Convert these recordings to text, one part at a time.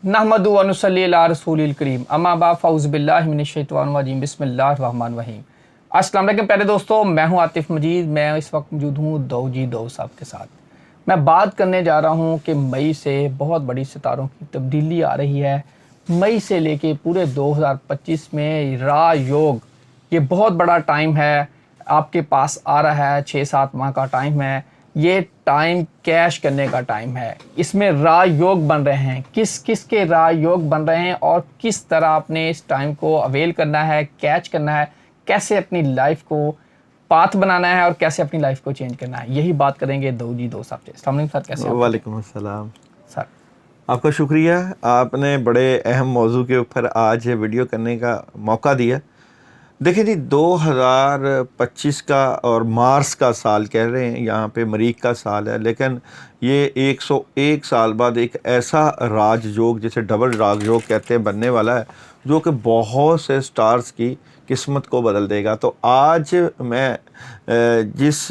नहमदु व नुसल्ली अला रसूलिल करीम अम्मा बाद फ़ऊज़ु बिल्लाहि मिनश शैतानिर रजीम बिस्मिल्लाहिर रहमानिर रहीम। अस्सलाम वालेकुम प्यारे दोस्तों, मैं हूं आतिफ मजीद। मैं इस वक्त मौजूद हूं दो साहब के साथ। मैं बात करने जा रहा हूं कि मई से बहुत बड़ी सितारों की तब्दीली आ रही है। मई से लेके पूरे 2025 में रायोग ये बहुत बड़ा टाइम है, आपके पास आ रहा है। 6-7 माह का टाइम है। ये टाइम कैश करने का टाइम है। इसमें रायोग बन रहे हैं, किस किस के रायोग बन रहे हैं और किस तरह आपने इस टाइम को अवेल करना है, कैच करना है, कैसे अपनी लाइफ को पाथ बनाना है और कैसे अपनी लाइफ को चेंज करना है, यही बात करेंगे दो साहब से। अस्सलाम वालेकुम सर, कैसे हैं आप? वालेकुम अस्सलाम सर, आपका शुक्रिया, आपने बड़े अहम मौजू के ऊपर आज वीडियो करने का मौका दिया। देखिए जी, 2025 का और मार्स का साल कह रहे हैं, यहाँ पे मरीख का साल है, लेकिन ये 101 साल बाद एक ऐसा राजयोग, जिसे डबल राजयोग कहते हैं, बनने वाला है, जो कि बहुत से स्टार्स की किस्मत को बदल देगा। तो आज मैं जिस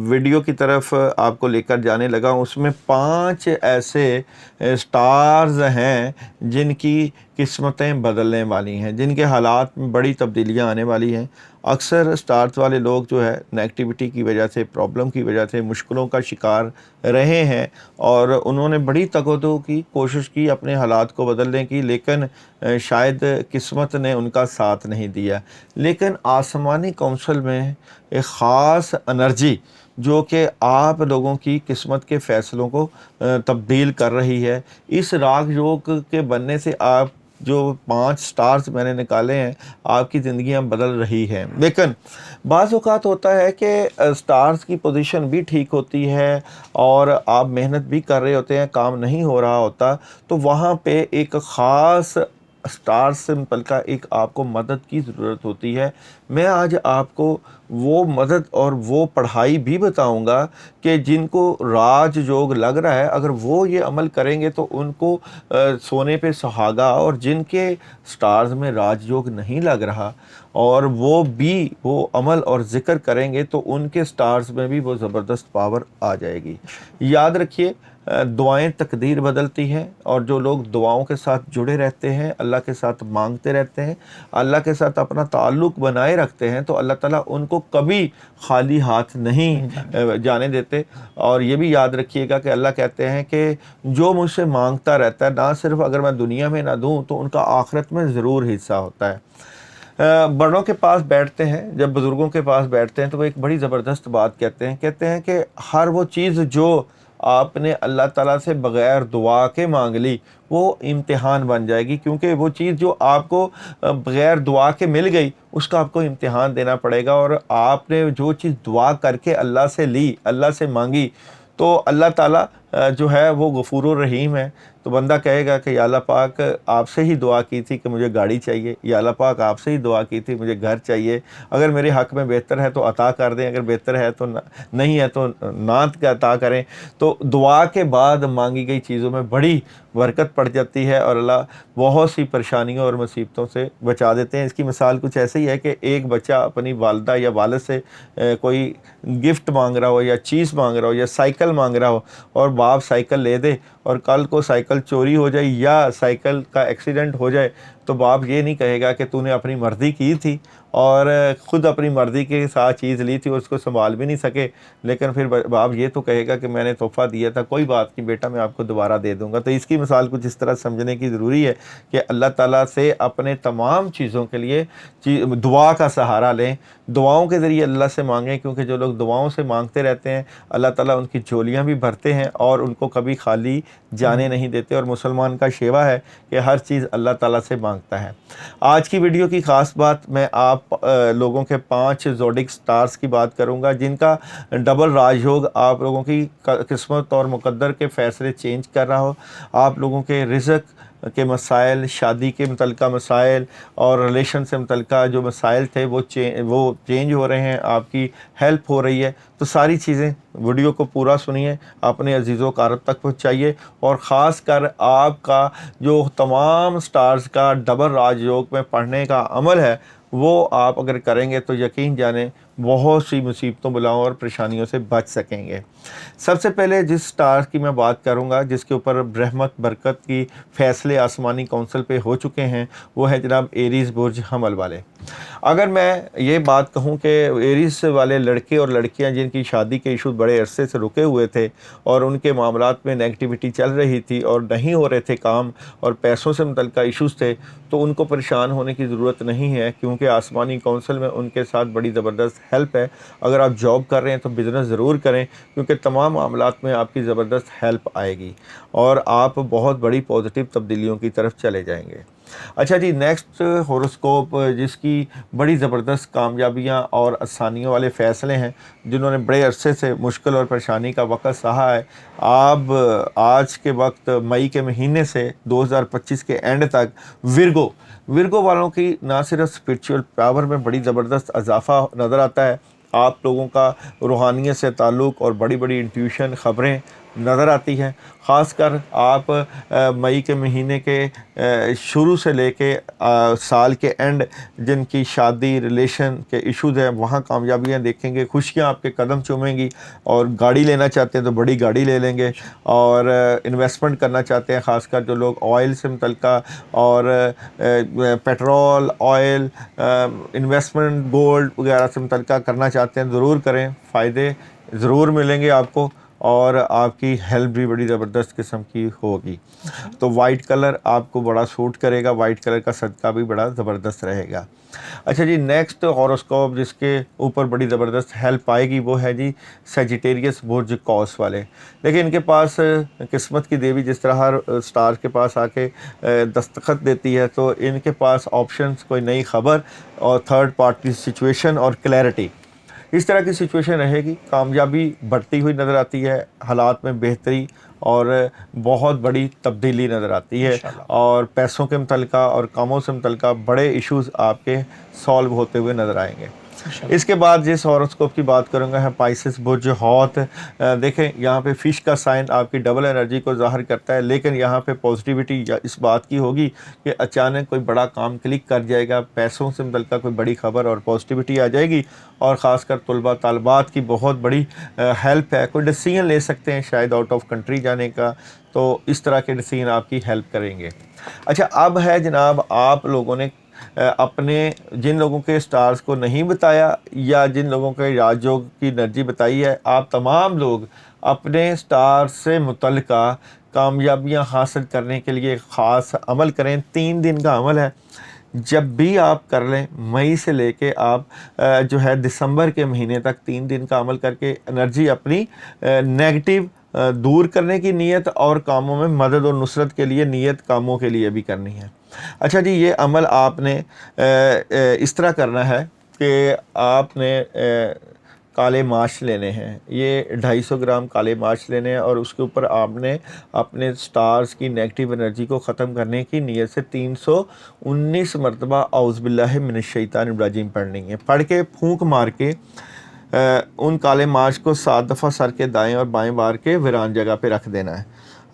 वीडियो की तरफ आपको लेकर जाने लगा हूँ, उसमें 5 ऐसे स्टार्स हैं जिनकी किस्मतें बदलने वाली हैं, जिनके हालात में बड़ी तब्दीलियाँ आने वाली हैं। अक्सर स्टार्स वाले लोग जो है नेगेटिविटी की वजह से, प्रॉब्लम की वजह से मुश्किलों का शिकार रहे हैं और उन्होंने बड़ी तगदो की कोशिश की अपने हालात को बदलने की, लेकिन शायद किस्मत ने उनका साथ नहीं दिया। लेकिन आसमानी काउंसिल में एक ख़ास एनर्जी जो कि आप लोगों की किस्मत के फ़ैसलों को तब्दील कर रही है। इस राजयोग के बनने से आप जो 5 स्टार्स मैंने निकाले हैं, आपकी ज़िंदगियां बदल रही हैं। लेकिन बाज़ औक़ात होता है कि स्टार्स की पोजीशन भी ठीक होती है और आप मेहनत भी कर रहे होते हैं, काम नहीं हो रहा होता, तो वहाँ पे एक ख़ास स्टार से मुतल्लिक़ एक आपको मदद की ज़रूरत होती है। मैं आज आपको वो मदद और वो पढ़ाई भी बताऊंगा कि जिनको राजयोग लग रहा है, अगर वो ये अमल करेंगे तो उनको सोने पे सुहागा, और जिनके स्टार्स में राजयोग नहीं लग रहा और वो भी वो अमल और ज़िक्र करेंगे तो उनके स्टार्स में भी वो ज़बरदस्त पावर आ जाएगी। याद रखिए, दुआएं तकदीर बदलती हैं, और जो लोग दुआओं के साथ जुड़े रहते हैं, अल्लाह के साथ मांगते रहते हैं, अल्लाह के साथ अपना ताल्लुक़ बनाए रखते हैं, तो अल्लाह ताला उनको कभी खाली हाथ नहीं जाने देते। और ये भी याद रखिएगा कि अल्लाह कहते हैं कि जो मुझसे मांगता रहता है, ना सिर्फ अगर मैं दुनिया में ना दूँ तो उनका आखिरत में ज़रूर हिस्सा होता है। बड़ों के पास बैठते हैं, जब बुज़ुर्गों के पास बैठते हैं तो वो एक बड़ी ज़बरदस्त बात कहते हैं कि हर वो चीज़ जो आपने अल्लाह ताला से बग़ैर दुआ के मांग ली, वो इम्तिहान बन जाएगी, क्योंकि वो चीज़ जो आपको बग़ैर दुआ के मिल गई, उसका आपको इम्तिहान देना पड़ेगा। और आपने जो चीज़ दुआ करके अल्लाह से ली, अल्लाह से मांगी, तो अल्लाह ताला जो है वो गफूरुर रहीम है। तो बंदा कहेगा कि या अल्लाह पाक, आपसे ही दुआ की थी कि मुझे गाड़ी चाहिए, या अल्लाह पाक आपसे ही दुआ की थी मुझे घर चाहिए, अगर मेरे हक़ में बेहतर है तो अता कर दें, अगर बेहतर है तो नहीं है तो ना अता करें। तो दुआ के बाद मांगी गई चीज़ों में बड़ी बरकत पड़ जाती है और अल्लाह बहुत सी परेशानियों और मुसीबतों से बचा देते हैं। इसकी मिसाल कुछ ऐसे ही है कि एक बच्चा अपनी वालिदा या वालिद से कोई गिफ्ट मांग रहा हो या चीज़ मांग रहा हो या साइकिल मांग रहा हो, और बाप साइकिल ले दे और कल को साइकिल चोरी हो जाए या साइकिल का एक्सीडेंट हो जाए, तो बाप ये नहीं कहेगा कि तूने अपनी मर्ज़ी की थी और ख़ुद अपनी मर्ज़ी के साथ चीज़ ली थी और उसको संभाल भी नहीं सके, लेकिन फिर बाप ये तो कहेगा कि मैंने तोहफ़ा दिया था, कोई बात नहीं बेटा, मैं आपको दोबारा दे दूँगा। तो इसकी मिसाल कुछ इस तरह समझने की ज़रूरी है कि अल्लाह ताला से अपने तमाम चीज़ों के लिए दुआ का सहारा लें, दुआओं के ज़रिए अल्लाह से मांगें, क्योंकि जो लोग दुआओं से मांगते रहते हैं, अल्लाह ताला उनकी झोलियाँ भी भरते हैं और उनको कभी खाली जाने नहीं देते। और मुसलमान का शेवा है कि हर चीज़ अल्लाह ताला से मांगता है। आज की वीडियो की ख़ास बात, मैं आप लोगों के 5 ज़ोडिक स्टार्स की बात करूंगा जिनका डबल राजयोग आप लोगों की किस्मत और मुकद्दर के फ़ैसले चेंज कर रहा हो। आप लोगों के रिज़्क़ के मसाइल, शादी के मुतल्लिक़ा मसाइल और रिलेशन से मुतल्लिक़ा जो मसाइल थे वो चेंज हो रहे हैं, आपकी हेल्प हो रही है। तो सारी चीज़ें, वीडियो को पूरा सुनिए, अपने अजीज़ों कारब तक पहुँचाइए, और ख़ास कर आपका जो तमाम स्टार्स का डबल राजयोग में पढ़ने का अमल है, वो आप अगर करेंगे तो यकीन जाने बहुत सी मुसीबतों बलाओं और परेशानियों से बच सकेंगे। सबसे पहले जिस स्टार की मैं बात करूंगा जिसके ऊपर रहमत बरकत की फ़ैसले आसमानी काउंसिल पे हो चुके हैं, वो है जनाब एरीज़ बुर्ज हमल वाले। अगर मैं ये बात कहूँ कि एरीज़ वाले लड़के और लड़कियां जिनकी शादी के इशू बड़े अरसे से रुके हुए थे और उनके मामलात में नेगेटिविटी चल रही थी और नहीं हो रहे थे काम और पैसों से मुतल्लिक़ इशूज़ थे, तो उनको परेशान होने की ज़रूरत नहीं है, क्योंकि आसमानी काउंसिल में उनके साथ बड़ी ज़बरदस्त हेल्प है। अगर आप जॉब कर रहे हैं तो बिज़नेस ज़रूर करें, क्योंकि तमाम मामलात में आपकी ज़बरदस्त हेल्प आएगी और आप बहुत बड़ी पॉजिटिव तब्दीलियों की तरफ चले जाएंगे। अच्छा जी, नेक्स्ट होरोस्कोप जिसकी बड़ी ज़बरदस्त कामयाबियाँ और आसानियों वाले फ़ैसले हैं, जिन्होंने बड़े अरसे से मुश्किल और परेशानी का वक़्त सहा है, आप आज के वक्त मई के महीने से 2025 के एंड तक विरगो वालों की ना सिर्फ स्पिरिचुअल पावर में बड़ी ज़बरदस्त इजाफा नज़र आता है, आप लोगों का रूहानियत से ताल्लुक़ और बड़ी बड़ी इंट्यूशन ख़बरें नज़र आती हैं। ख़ासकर आप मई के महीने के शुरू से लेके साल के एंड जिनकी शादी रिलेशन के इश्यूज़ हैं, वहाँ कामयाबियाँ देखेंगे, खुशियाँ आपके कदम चूमेंगी। और गाड़ी लेना चाहते हैं तो बड़ी गाड़ी ले लेंगे, और इन्वेस्टमेंट करना चाहते हैं, ख़ासकर जो लोग ऑयल से मुतल्लिक़ और पेट्रोल, ऑयल, इन्वेस्टमेंट, गोल्ड वगैरह से मुतल्लिक़ करना चाहते हैं, ज़रूर करें, फ़ायदे ज़रूर मिलेंगे आपको और आपकी हेल्प भी बड़ी ज़बरदस्त किस्म की होगी। तो वाइट कलर आपको बड़ा सूट करेगा, वाइट कलर का सदका भी बड़ा ज़बरदस्त रहेगा। अच्छा जी, नेक्स्ट हॉरोस्कोप जिसके ऊपर बड़ी ज़बरदस्त हेल्प आएगी वो है जी सजिटेरियस बुर्ज कौस वाले। देखिए, इनके पास किस्मत की देवी जिस तरह हर स्टार के पास आके दस्तखत देती है, तो इनके पास ऑप्शंस, कोई नई खबर और थर्ड पार्टी सिचुएशन और क्लैरिटी, इस तरह की सिचुएशन रहेगी। कामयाबी बढ़ती हुई नज़र आती है, हालात में बेहतरी और बहुत बड़ी तब्दीली नज़र आती है, और पैसों के मुतल्लिक़ा और कामों से मुतल्लिक़ा बड़े इश्यूज़ आपके सॉल्व होते हुए नज़र आएंगे। इसके बाद जिस हॉरोस्कोप की बात करूँगा है पाइसेस बुर्ज हौत। देखें, यहाँ पे फ़िश का साइन आपकी डबल एनर्जी को ज़ाहिर करता है, लेकिन यहाँ पे पॉजिटिविटी इस बात की होगी कि अचानक कोई बड़ा काम क्लिक कर जाएगा, पैसों से मुतल्लिक़ कोई बड़ी खबर और पॉजिटिविटी आ जाएगी, और ख़ासकर तलबा तालबात की बहुत बड़ी हेल्प है। कोई डिसीजन ले सकते हैं शायद आउट ऑफ कंट्री जाने का, तो इस तरह के डिसीजन आपकी हेल्प करेंगे। अच्छा, अब है जनाब, आप लोगों ने अपने जिन लोगों के स्टार्स को नहीं बताया या जिन लोगों के राजयोग की एनर्जी बताई है, आप तमाम लोग अपने स्टार से मुतल्लिक़ा कामयाबियां हासिल करने के लिए ख़ास अमल करें। 3 दिन का अमल है, जब भी आप कर लें, मई से लेके आप जो है दिसंबर के महीने तक 3 दिन का अमल करके एनर्जी अपनी नेगेटिव दूर करने की नीयत और कामों में मदद और नुसरत के लिए नीयत कामों के लिए भी करनी है। अच्छा जी, ये अमल आपने इस तरह करना है कि आपने काले माश लेने हैं, ये 250 ग्राम काले माश लेने हैं, और उसके ऊपर आपने अपने स्टार्स की नेगेटिव एनर्जी को ख़त्म करने की नीयत से 319 मरतबा औज़ु बिल्लाहि मिनश शैतानिर रजीम पढ़नी है। पढ़ के फूंक मार के उन काले माश को 7 दफ़ा सर के दाएं और बाएं बार के वीरान जगह पे रख देना है।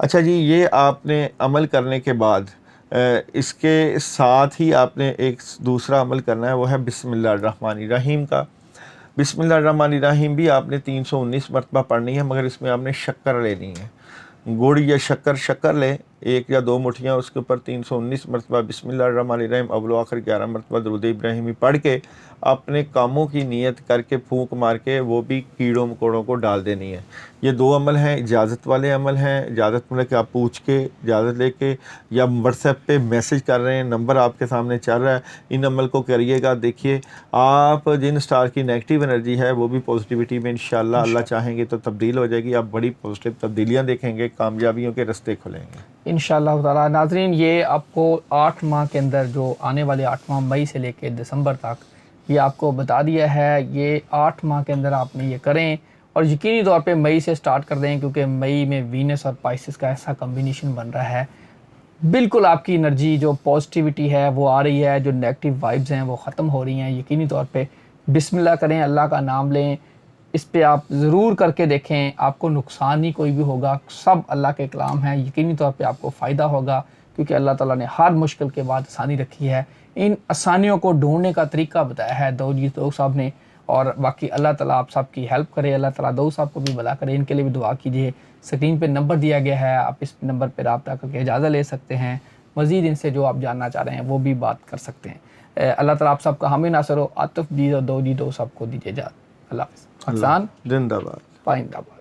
अच्छा जी, ये आपने अमल करने के बाद इसके साथ ही आपने एक दूसरा अमल करना है, वो है बिस्मिल्लाहिर्रहमानिर्रहीम का। बिस्मिल्लाहिर्रहमानिर्रहीम भी आपने 319 मरतबा पढ़नी है, मगर इसमें आपने शक्कर लेनी है, गुड़ या शक्कर लें, 1 या 2 मुठियाँ, उसके ऊपर 319 मरतबा बिस्मिल्लाहिर्रहमानिर्रहीम अव्वल व आखिर 11 मरतबा दुरूद इब्राहिमी पढ़ के अपने कामों की नीयत करके फूंक मार के वो भी कीड़ों मकोड़ों को डाल देनी है। ये 2 अमल हैं, इजाज़त वाले अमल हैं। इजाज़त मतलब कि आप पूछ के इजाज़त लेके या व्हाट्सएप पे मैसेज कर रहे हैं, नंबर आपके सामने चल रहा है, इन अमल को करिएगा। देखिए, आप जिन स्टार की नेगेटिव एनर्जी है वो भी पॉजिटिविटी में इंशाअल्लाह अल्लाह चाहेंगे तो तब्दील हो जाएगी। आप बड़ी पॉजिटिव तब्दीलियाँ देखेंगे, कामयाबियों के रस्ते खुलेंगे इंशाअल्लाह ताला। नाज़रीन, ये आपको 8 माह के अंदर जो आने वाले 8 माह मई से लेकर दिसंबर तक ये आपको बता दिया है। ये 8 माह के अंदर आपने ये करें और यकीनी तौर पे मई से स्टार्ट कर दें, क्योंकि मई में वीनस और पाइसेस का ऐसा कम्बिनेशन बन रहा है, बिल्कुल आपकी एनर्जी जो पॉजिटिविटी है वो आ रही है, जो नेगेटिव वाइब्स हैं वो ख़त्म हो रही हैं। यकीनी तौर पे बिस्मिल्लाह करें, अल्लाह का नाम लें, इस पे आप ज़रूर करके देखें, आपको नुकसान नहीं कोई भी होगा, सब अल्लाह के कलाम है, यकीनी तौर पे आपको फ़ायदा होगा, क्योंकि अल्लाह ताला ने हर मुश्किल के बाद आसानी रखी है। इन आसानियों को ढूंढने का तरीका बताया है दाऊद साहब ने, اور باقی اللہ تعالیٰ آپ سب کی ہیلپ کرے, اللہ تعالیٰ دو صاحب کو بھی بھلا کرے, ان کے لیے بھی دعا کیجیے. اسکرین پہ نمبر دیا گیا ہے, آپ اس نمبر پہ رابطہ کر کے اجازت لے سکتے ہیں. مزید ان سے جو آپ جاننا چاہ رہے ہیں وہ بھی بات کر سکتے ہیں. اللہ تعالیٰ آپ سب کا حامی ناصر ہو. عاطف جی اور دو صاحب کو دیجیے اجازت. اللہ حافظ. اللہ حسان زندہ باد. پائندہ باد.